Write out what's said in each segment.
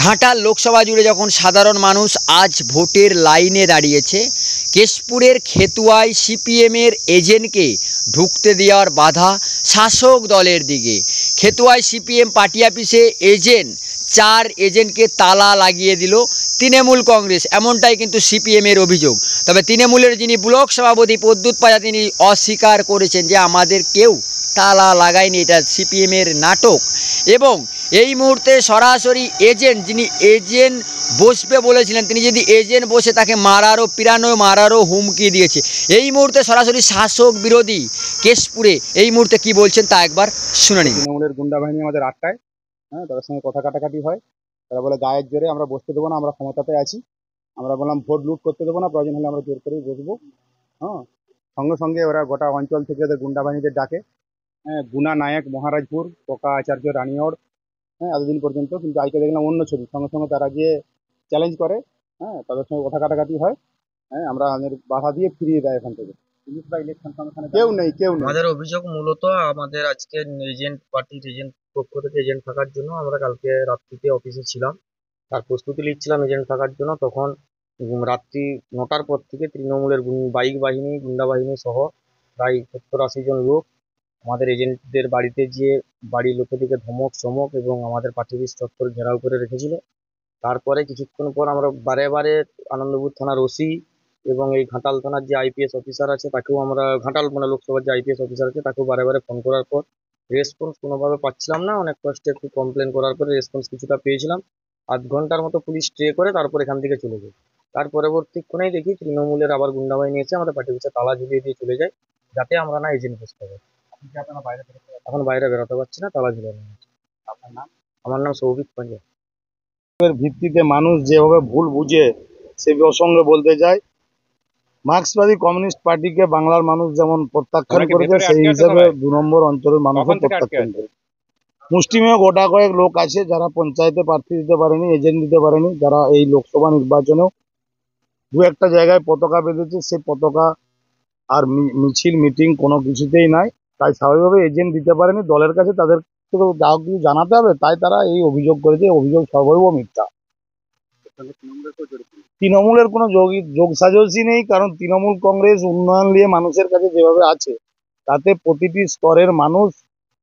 ঘাটাল লোকসভা জুড়ে যখন সাধারণ মানুষ আজ ভোটের লাইনে দাঁড়িয়েছে, কেশপুরের খেতুয়ায় সিপিএমের এজেন্টকে ঢুকতে দেওয়ার বাধা শাসক দলের দিকে। খেতুয়ায় সিপিএম পার্টি অফিসে চার এজেন্টকে তালা লাগিয়ে দিল তৃণমূল কংগ্রেস, এমনটাই কিন্তু সিপিএমের অভিযোগ। তবে তৃণমূলের যিনি ব্লক সভাপতি প্রদ্যুৎ পাজা তিনি অস্বীকার করেছেন যে আমাদের কেউ তালা লাগায়নি, এটা সিপিএমের নাটক। এবং এই মুহূর্তে সরাসরি যিনি বসবে বলেছিলেন, তিনি যদি বসে তাকে মারারও হুমকি দিয়েছে। এই মুহূর্তে সরাসরি শাসক বিরোধী কেশপুরে এই মুহূর্তে কি বলছেন তা একবার শুনে নিন। তৃণমূলের গুন্ডা বাহিনী আমাদের আটকায়, তাদের সঙ্গে কথা কাটাকাটি হয়। তারা বলে গায়ের জোরে আমরা বসতে দেবো না, আমরা ক্ষমতাতে আছি। আমরা বললাম ভোট লুট করতে দেবো না, প্রয়োজন হলে আমরা জোর করেই বসবো। সঙ্গে সঙ্গে ওরা গোটা অঞ্চল থেকে ওদের গুন্ডা বাহিনীদের ডাকে। গুনা নায়ক মহারাজপুর, পোকা আচার্য রানিয়র, এতদিন পর্যন্ত। কিন্তু আজকে দেখলাম অন্য ছবি, সঙ্গে সঙ্গে তারা গিয়ে চ্যালেঞ্জ করে। তাদের সঙ্গে কথা কাটাকাটি হয়। আমরা আমাদের বাধা দিয়ে ফিরিয়ে দেয় এখান থেকে। কেউ নেই। আমাদের অভিযোগ মূলত আমাদের আজকে এজেন্ট পক্ষ থেকে এজেন্ট থাকার জন্য আমরা কালকে রাত্রিতে অফিসে ছিলাম, তার প্রস্তুতি নিচ্ছিলাম এজেন্ট থাকার জন্য। তখন রাত্রি 9টার পর থেকে তৃণমূলের বাইক বাহিনী, গুন্ডা বাহিনী সহ প্রায় 70-80 জন লোক আমাদের এজেন্টদের বাড়িতে গিয়ে বাড়ির লোকেদেরকে ধমক চমক এবং আমাদের পার্টি অফিস চত্বর ঘেরাও করে রেখেছিল। তারপরে কিছুক্ষণ পর আমরা বারে আনন্দপুর থানার ওসি এবং এই ঘাটাল থানার যে আইপিএস অফিসার আছে তাকেও আমরা, ঘাটাল লোকসভার যে আইপিএস অফিসার আছে তাকেও বারে ফোন করার পর রেসপন্স কোনোভাবে পাচ্ছিলাম না। অনেক কষ্টে একটু কমপ্লেন করার পরে রেসপন্স কিছুটা পেয়েছিলাম। আধ ঘন্টার মতো পুলিশ স্টে করে তারপর এখান থেকে চলে যায়। তার পরবর্তীক্ষণেই দেখি তৃণমূলের আবার গুন্ডা বাহিনী এসে আমাদের পার্টি অফিসে তালা ঝুলিয়ে দিয়ে চলে যায়, যাতে আমরা না এজেন্ট বসতে পারি। এখন বাইরে বেরোতে পারছি না, তালা ঝুলে নেওয়া হচ্ছে। আপনার নাম? আমার নাম সৌভিক পাঞ্জা। ভিত্তিতে মানুষ যেভাবে ভুল বুঝে সে প্রসঙ্গে বলতে যায়, মার্ক্সবাদী কমিউনিস্ট পার্টিকে বাংলার মানুষ যেমন প্রত্যাখ্যান করেছে, সেই হিসাবে 2 নম্বর অঞ্চলের মানুষও প্রত্যাখ্যান করে। মুষ্টিমেয় গোটা কয়েক লোক আছে যারা পঞ্চায়েতে প্রার্থী দিতে পারেনি, এজেন্ট দিতে পারেনি, যারা এই লোকসভা নির্বাচনেও 2-1টা জায়গায় পতাকা বেঁধেছে। সেই পতাকা আর মিছিল মিটিং কোনো কিছুতেই নাই। তাই স্বাভাবিকভাবে এজেন্ট দিতে পারেনি দলের কাছে, তাদের যা কিছু জানাতে হবে, তাই তারা এই অভিযোগ করেছে। অভিযোগ সর্বৈব মিথ্যা। তৃণমূলের কোনো যোগসাজশই নেই, কারণ তৃণমূল কংগ্রেস উন্নয়ন নিয়ে মানুষের কাছে যেভাবে আছে, তাতে প্রতিটি স্তরের মানুষ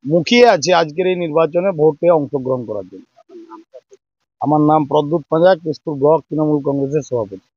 মুখিয়ে আছে আজকের এই নির্বাচনে ভোটে অংশগ্রহণ করার জন্য। আমার নাম প্রদ্যুৎ পাজা, কেশপুর ব্লক তৃণমূল কংগ্রেসের সভাপতি।